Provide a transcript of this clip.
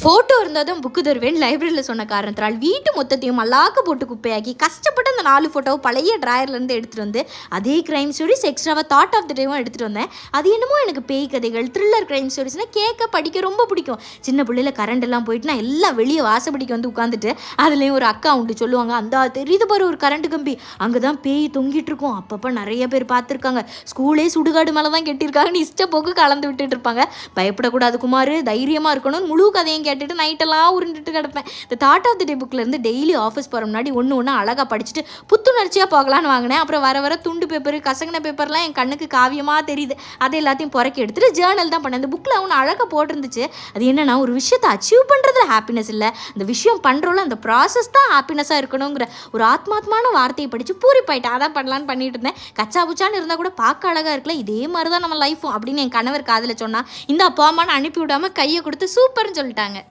Photo இருந்தால் தான் book தருவேன் லைப்ரரியில் சொன்ன காரணத்தினால் வீட்டு மொத்தத்தையும் மல்லாக்க போட்டு குப்பையாக்கி கஷ்டப்பட்டு அந்த 4 ஃபோட்டோவை பழைய ட்ராயர்லேருந்து எடுத்துகிட்டு வந்து அதே க்ரைம் ஸ்டோரிஸ் எக்ஸ்ட்ராவாக தாட் ஆஃப் த டேவும் எடுத்துகிட்டு வந்தேன். அது என்னமோ எனக்கு பேய் கதைகள் த்ரில்லர் க்ரைம் ஸ்டோரிஸ்னால் கேட்க படிக்க ரொம்ப பிடிக்கும். சின்ன பிள்ளையில் கரண்ட் எல்லாம் போயிட்டு நான் எல்லாம் வெளியே வாசப்படிக்கு வந்து உட்காந்துட்டு அதுலேயும் ஒரு அக்கா உண்டு சொல்லுவாங்க, அந்த தெரியுது பாரு ஒரு கரண்ட் கம்பி, அங்கே தான் பேய் தொங்கிட்டு இருக்கும், அப்பப்போ நிறைய பேர் பார்த்துருக்காங்க, ஸ்கூலே சுடுகாடு மேலே தான் கெட்டியிருக்காங்கன்னு இஷ்டப்போக்கு கலந்து விட்டுட்டு இருப்பாங்க. பயப்படக்கூடாது குமார், தைரியமாக இருக்கணும்னு முழு கதையும் கேட்டுட்டு நைட்டெல்லாம் உருண்டுட்டு கிடப்பேன். இந்த தாட் ஆஃப் த டே புக்லேருந்து டெய்லி ஆஃபீஸ் போகிற முன்னாடி ஒன்று அழகாக படிச்சுட்டு புத்துணர்ச்சியாக போகலான்னு வாங்கினேன். அப்புறம் வர துண்டு பேப்பர் கசங்கின பேப்பர்லாம் என் கண்ணுக்கு காவியமாக தெரியுது. அதை எல்லாத்தையும் புறக்கி எடுத்துட்டு ஜேர்னல் தான் பண்ணேன். அந்த புக்கில் ஒன்று அழகாக போட்டிருந்துச்சு. அது என்னன்னா, ஒரு விஷயத்தை அச்சீவ் பண்ணுறதுல ஹாப்பினஸ் இல்லை, அந்த விஷயம் பண்ணுறோம்ல அந்த ப்ராசஸ் தான் ஹாப்பினஸாக இருக்கணுங்கிற ஒரு ஆத்மாத்மான வார்த்தையை படித்து பூரிப்பாயிட்டேன். அதான் பண்ணலான்னு பண்ணிட்டு இருந்தேன். கச்சா புச்சான்னு இருந்தால் கூட பார்க்க அழகாக இருக்கல, இதே மாதிரி தான் நம்ம லைஃபும் அப்படின்னு என் கணவர் காதில் சொன்னால் இந்த அப்பா அம்மான்னு அனுப்பி விடாமல் கையை கொடுத்து சூப்பர்னு சொல்லிட்டாங்க.